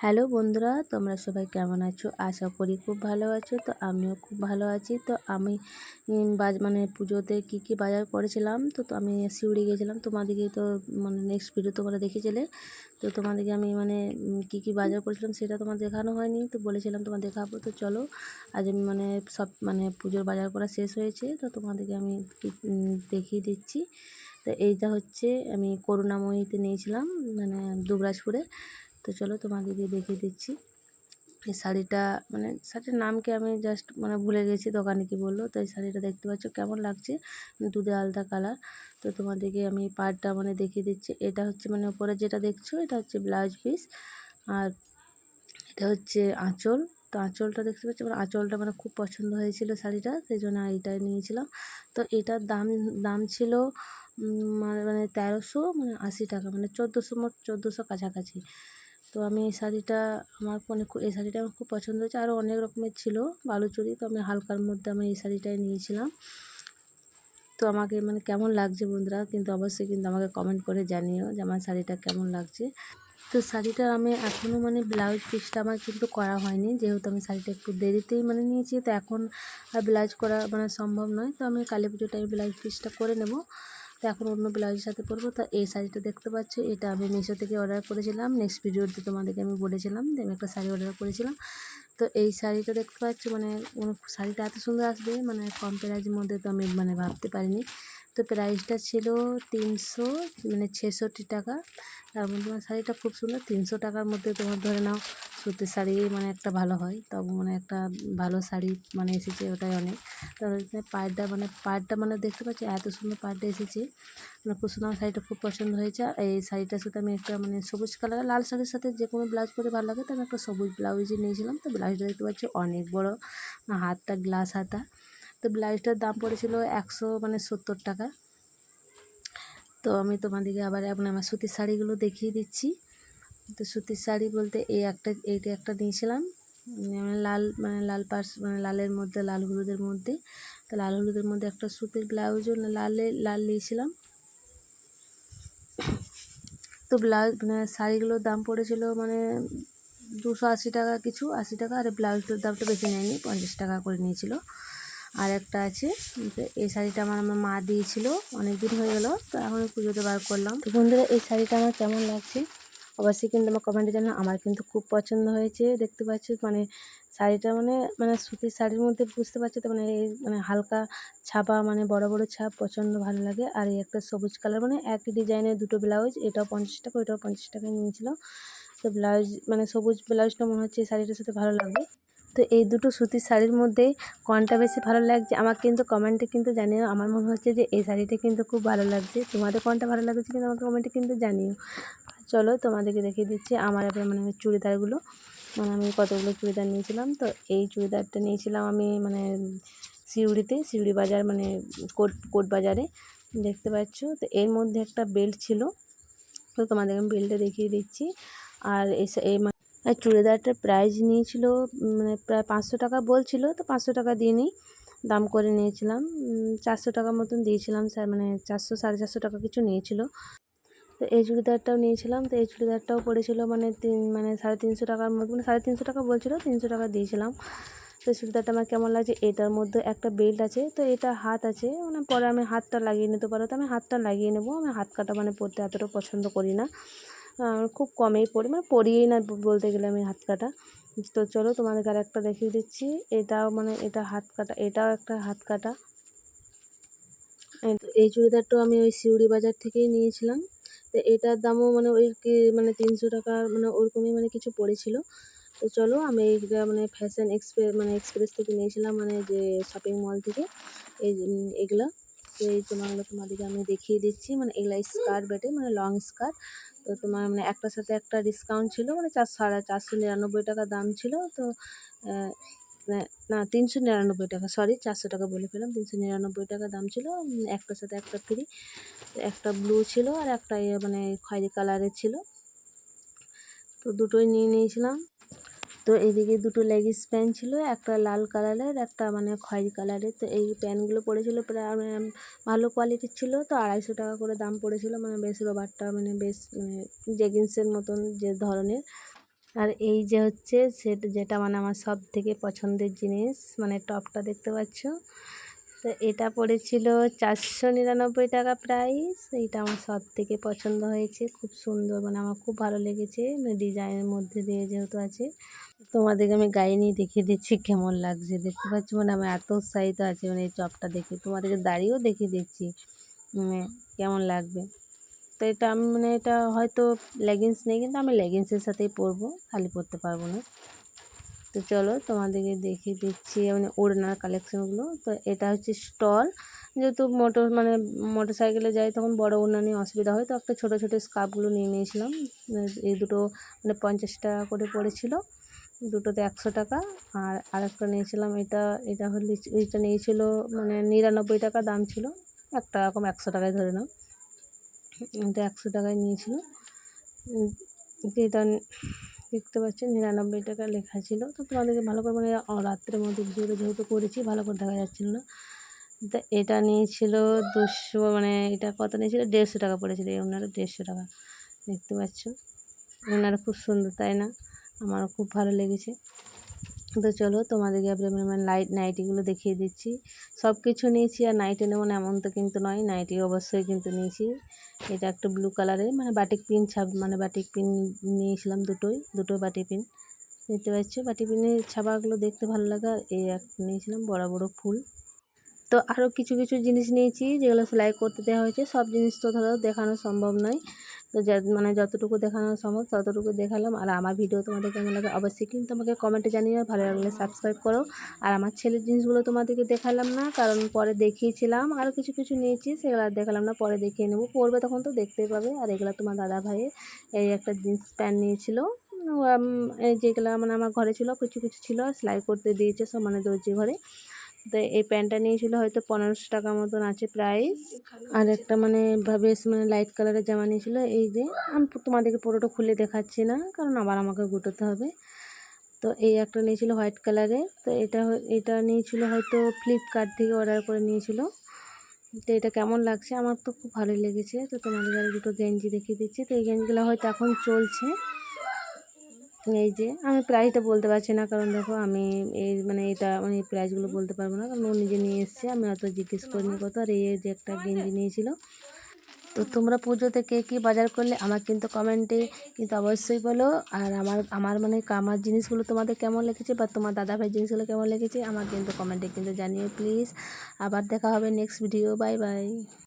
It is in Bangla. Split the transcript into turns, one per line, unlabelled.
হ্যালো বন্ধুরা, তোমরা সবাই কেমন আছো? আশা করি খুব ভালো আছো। তো আমিও খুব ভালো আছি। তো আমি মানে পুজোতে কি কি বাজার করেছিলাম, তো আমি সিউড়ি গিয়েছিলাম। তোমাদেরকে তো মানে নেক্সট ভিডিও তোমরা দেখেছিলে। তো তোমাদেরকে আমি মানে কি কি বাজার করেছিলাম সেটা তোমার দেখানো হয়নি, তো বলেছিলাম তোমার দেখাবো। তো চলো, আজ আমি মানে সব মানে পুজোর বাজার করা শেষ হয়েছে, তো তোমাদেরকে আমি দেখিয়ে দিচ্ছি। তো এইটা হচ্ছে আমি করুণাময়ীতে নিয়েছিলাম, মানে দুবরাজপুরে। তো চলো তোমাদেরকে দেখিয়ে দিচ্ছি এই শাড়িটা। মানে শাড়িটার নামকে আমি জাস্ট মানে ভুলে গেছি, দোকানে কি বললো। তো এই শাড়িটা দেখতে পাচ্ছ কেমন লাগছে, দুধে আলতা কালার। তো তোমাদেরকে আমি পাড়টা মানে দেখিয়ে দিচ্ছি। এটা হচ্ছে মানে উপরে যেটা দেখছো এটা হচ্ছে ব্লাউজ পিস, আর এটা হচ্ছে আঁচল। তো আঁচলটা দেখতে পাচ্ছি, মানে আঁচলটা মানে খুব পছন্দ হয়েছিল শাড়িটা, সেই জন্য এইটাই নিয়েছিলাম। তো এটার দাম দাম ছিল মানে 1380 টাকা, মানে 1400, মোট 1400 কাছাকাছি। তো আমি এই শাড়িটা এই শাড়িটা আমার খুব পছন্দ হয়েছে। আরও অনেক রকমের ছিল বালুচরি, তো আমি হালকার মধ্যে আমি এই শাড়িটাই নিয়েছিলাম। তো আমাকে মানে কেমন লাগছে বন্ধুরা, কিন্তু অবশ্যই কিন্তু আমাকে কমেন্ট করে জানিও যে আমার শাড়িটা কেমন লাগছে। তো শাড়িটার আমি এখনও মানে ব্লাউজ পিসটা আমার কিন্তু করা হয়নি, যেহেতু আমি শাড়িটা একটু দেরিতেই মানে নিয়েছি। তো এখন আর ব্লাউজ করা মানে সম্ভব নয়। তো আমি কালী পুজোর টাইমে ব্লাউজ পিসটা করে নেব। তো এখন অন্য ব্লাউজের সাথে পরবো। তো এই শাড়িটা দেখতে পাচ্ছ, এটা আমি মিশো থেকে অর্ডার করেছিলাম। নেক্সট ভিডিওতে তোমাদেরকে আমি বলেছিলাম যে আমি একটা শাড়ি অর্ডার করেছিলাম। তো এই শাড়িটা দেখতে পাচ্ছ, মানে শাড়িটা এত সুন্দর আসবে মানে কম প্রাইজের মধ্যে তো আমি মানে ভাবতে পারিনি। তো প্রাইসটা ছিল 366 টাকা। তার মধ্যে মানে শাড়িটা খুব সুন্দর। 300 টাকার মধ্যে তোমার ধরে নাও সুতির শাড়ি মানে একটা ভালো হয়, তবে মানে একটা ভালো শাড়ি মানে এসেছে, ওটাই অনেক। তারপরে পাড়টা মানে দেখতে পাচ্ছি এত সুন্দর পাড়টা এসেছে, মানে খুব সুন্দর। আমার শাড়িটা খুব পছন্দ হয়েছে। আর এই শাড়িটার সাথে আমি একটা মানে সবুজ কালার, লাল শাড়ির সাথে যে কোনো ব্লাউজ পরে ভালো লাগে, তো আমি একটা সবুজ ব্লাউজই নিয়েছিলাম। তো ব্লাউজটা দেখতে পাচ্ছি অনেক বড়, হাতটা গ্লাস হাতা। তো ব্লাউজটার দাম পড়েছিল 170 টাকা। তো আমি তোমাদেরকে আবার এখন আমার সুতির শাড়িগুলো দেখিয়ে দিচ্ছি। তো সুতির শাড়ি বলতে এইটা একটা নিয়েছিলাম, লাল পাড়, মানে লালের মধ্যে, লাল হলুদের মধ্যে। তো লাল হলুদের মধ্যে একটা সুতির ব্লাউজও লাল নিয়েছিলাম। তো ব্লাউজ মানে শাড়িগুলোর দাম পড়েছিল মানে 280 টাকা, কিছু 80 টাকা। আর ব্লাউজটার দামটা বেশি নেয়নি, 50 টাকা করে নিয়েছিল। আর একটা আছে, তো এই শাড়িটা আমার মা দিয়েছিল, অনেক দিন হয়ে গেল, তো এখন পুজোতে বার করলাম। তো বন্ধুরা, এই শাড়িটা আমার কেমন লাগছে অবশ্যই কিন্তু আমার কমেন্টে জানাও। আমার কিন্তু খুব পছন্দ হয়েছে। দেখতে পাচ্ছি মানে শাড়িটা মানে সুতির শাড়ির মধ্যে বুঝতে পারছো তো, মানে এই মানে হালকা ছাপা, মানে বড় বড় ছাপ, প্রচণ্ড ভালো লাগে। আর এই একটা সবুজ কালার, মানে একই ডিজাইনের দুটো ব্লাউজ, এটাও 50 টাকা, ওইটাও 50 টাকায় নিয়েছিল। তো ব্লাউজ মানে সবুজ ব্লাউজটা মনে হচ্ছে এই শাড়িটার সাথে ভালো লাগবে। তো এই দুটো সুতির শাড়ির মধ্যে কোনটা বেশি ভালো লাগছে আমার কিন্তু কমেন্টে কিন্তু জানিও। আমার মনে হচ্ছে যে এই শাড়িটা কিন্তু খুব ভালো লাগছে। তোমাদের কোনটা ভালো লাগছে কিন্তু আমাকে কমেন্টে কিন্তু জানিও। চলো তোমাদেরকে দেখিয়ে দিচ্ছি আমার এবার মানে চুড়িদারগুলো। মানে আমি কতগুলো চুড়িদার নিয়েছিলাম। তো এই চুড়িদারটা নিয়েছিলাম আমি মানে সিউড়ি বাজার, মানে কোট বাজারে, দেখতে পাচ্ছ। তো এর মধ্যে একটা বেল্ট ছিল, তো তোমাদের আমি বেল্টটা দেখিয়ে দিচ্ছি। আর এই চুড়িদারটার প্রাইস নিয়েছিল মানে প্রায় 500 টাকা বলছিল, তো 500 টাকা দিয়ে নিই, দাম করে নিয়েছিলাম। 400 টাকার মতন দিয়েছিলাম স্যার, মানে 400 450 টাকা কিছু নিয়েছিল। তো এই চুড়িদারটাও নিয়েছিলাম। তো এই চুড়িদারটাও পড়েছিল মানে 350 টাকার মতো, মানে 350 টাকা বলছিল, 300 টাকা দিয়েছিলাম। তো চুড়িদারটা আমার কেমন লাগছে, এটার মধ্যে একটা বেল্ট আছে, তো এটা হাত আছে, মানে পরে আমি হাতটা লাগিয়ে নিতে পারো, তো আমি হাতটা লাগিয়ে নেবো। আমি হাত কাটা মানে পরতে এতটা পছন্দ করি না, খুব কমেই পরি, মানে পরিয়েই না বলতে গেলে আমি হাত কাটা। তো চলো তোমাদেরকে আর একটা দেখিয়ে দিচ্ছি। এটাও মানে এটা হাত কাটা, এটাও একটা হাত কাটা। এই চুড়িদারটাও আমি ওই সিউড়ি বাজার থেকেই নিয়েছিলাম। তো এটার দামও মানে ওই কি মানে 300 টাকা, মানে ওরকমই মানে কিছু পড়েছিল। তো চলো আমি এইটা মানে ফ্যাশন এক্সপ্রেস থেকে নিয়েছিলাম, মানে যে শপিং মল থেকে এগুলো। তো এই তোমাদেরকে আমি দেখিয়ে দিচ্ছি। মানে এগুলো স্কার্ট বেটে, মানে লং স্কার্ট। তো তোমার মানে একটার সাথে একটা ডিসকাউন্ট ছিল, মানে 499 টাকা দাম ছিল। তো না 399 টাকা, সরি 400 টাকা বলে ফেলাম, 399 টাকা দাম ছিল। একটার সাথে একটা ফ্রি। একটা ব্লু ছিল আর একটা মানে খয়েরি কালারের ছিল। তো দুটোই নিয়ে নিয়েছিলাম। তো এইদিকে দুটো লেগিংস প্যান্ট ছিল, একটা লাল কালারের, একটা মানে খয়েরি কালারের। তো এই প্যান্টগুলো পড়েছিল প্রায় ভালো কোয়ালিটির ছিল, তো 250 টাকা করে দাম পড়েছিল। মানে বেশ রবারটা, মানে বেশ মানে জেগিন্সের মতন যে ধরনের। আর এই যে হচ্ছে সেটা যেটা মানে আমার সব থেকে পছন্দের জিনিস, মানে টপটা দেখতে পাচ্ছ। তো এটা পড়েছিল 499 টাকা প্রাইস। এইটা আমার সব থেকে পছন্দ হয়েছে, খুব সুন্দর, মানে আমার খুব ভালো লেগেছে, মানে ডিজাইনের মধ্যে দিয়ে যেহেতু আছে। তোমাদেরকে আমি গায়ে নিয়ে দেখিয়ে দিচ্ছি কেমন লাগছে, দেখতে পাচ্ছ, মানে আমি এত উৎসাহিত আছি মানে এই টপটা দেখে। তোমাদেরকে দাঁড়িয়েও দেখিয়ে দিচ্ছি মানে কেমন লাগবে। তো এটা আমি মানে এটা হয়তো লেগিংস নেই, কিন্তু আমি লেগিংসের সাথেই পরবো, খালি পরতে পারবো না। তো চলো তোমাদেরকে দেখিয়ে দিচ্ছি মানে ওড়নার কালেকশানগুলো। তো এটা হচ্ছে স্টল, যেহেতু মোটর সাইকেলে যাই তখন বড় ওড়না নিয়ে অসুবিধা হয়, তো একটা ছোটো ছোটো স্কার্ফগুলো নিয়ে নিয়েছিলাম। এই দুটো মানে 50 টাকা করে পড়েছিল, দুটোতে 100 টাকা। আর আরেকটা নিয়েছিলাম, এটা হলে এইটা নিয়েছিল মানে 99 টাকা দাম ছিল, একটা রকম 100 টাকায় ধরে নাও, এটা 100 টাকায় নিয়েছিল। এটা দেখতে পাচ্ছি 99 টাকা লেখা ছিল। তো তোমাদেরকে ভালো করে মানে রাত্রের মধ্যে ভিডিওটা যেহেতু করেছি ভালো করে দেখা যাচ্ছিল না। তো এটা নিয়েছিল 200, মানে এটা কত নিয়েছিল, 150 টাকা পড়েছিল। এই ওনারা 150 টাকা, দেখতে পাচ্ছ ওনারা খুব সুন্দর, তাই না? আমারও খুব ভালো লেগেছে। তো চলো তোমাদেরকে মানে নাইটিগুলো দেখিয়ে দিচ্ছি। সব কিছু নিয়েছি আর নাইটি নেবো না এমন তো কিন্তু নয়, নাইটি অবশ্যই কিন্তু নিয়েছি। এটা একটা ব্লু কালারের মানে বাটিক পিন মানে বাটিক পিন নিয়েছিলাম, দুটোই বাটিক পিন, দেখতে পাচ্ছ। বাটিক পিনের ছাপাগুলো দেখতে ভালো লাগে। আর এই একটা নিয়েছিলাম বড় বড় ফুল। তো আরও কিছু কিছু জিনিস নিয়েছি যেগুলো সেলাই করতে দেওয়া হয়েছে, সব জিনিস তো ধরো দেখানো সম্ভব নয়। তো মানে যতটুকু দেখানো সম্ভব ততটুকু দেখালাম। আর আমার ভিডিও তোমাদের কেমন লাগে অবশ্যই কিন্তু আমাকে কমেন্টে জানিয়ে, ভালো লাগলে সাবস্ক্রাইব করো। আর আমার ছেলের জিনিসগুলো তোমাদেরকে দেখালাম না, কারণ পরে দেখিয়েছিলাম। আরও কিছু কিছু নিয়েছি, সেগুলো আর দেখালাম না, পরে দেখিয়ে নেবো, পরবে তখন তো দেখতেই পাবে। আর এগুলো তোমার দাদা ভাইয়ের এই একটা জিন্স প্যান্ট নিয়েছিল, এই যেগুলো মানে আমার ঘরে ছিল, কিছু কিছু ছিল সেলাই করতে দিয়েছে সব, মানে দর্জি ঘরে। তো এই প্যান্টটা নিয়েছিল হয়তো 1500 টাকা মতন আছে প্রাইস। আর একটা মানে বেশ মানে লাইট কালারের জামা নিয়েছিল, এই যে আমি তোমাদেরকে পুরোটা খুলে দেখাচ্ছি না, কারণ আবার আমাকে গুটোতে হবে। তো এই একটা নিয়েছিল হোয়াইট কালারের। তো এটা নিয়েছিল হয়তো ফ্লিপকার্ট থেকে অর্ডার করে নিয়েছিল। তো এটা কেমন লাগছে, আমার তো খুব ভালোই লেগেছে। তো তোমাদের আরও দুটো গেঞ্জি দেখিয়ে দিচ্ছি। তো এই গেঞ্জিগুলো হয়তো এখন চলছে। এই যে আমি প্রাইসটা বলতে পারছি না, কারণ দেখো আমি এই মানে এটা মানে এই প্রাইসগুলো বলতে পারবো না, কারণ ও নিজে নিয়ে এসছে, আমি অত জিজ্ঞেস করিনি কত। আর এই যে একটা গেঞ্জি নিয়েছিল। তো তোমরা পুজোতে কে কী বাজার করলে আমার কিন্তু কমেন্টে কিন্তু অবশ্যই বলো। আর আমার মানে আমার জিনিসগুলো তোমাদের কেমন লেগেছে, বা তোমার দাদাভাইয়ের জিনিসগুলো কেমন লেগেছে আমার কিন্তু কমেন্টে কিন্তু জানিও প্লিজ। আবার দেখা হবে নেক্সট ভিডিও, বাই বাই।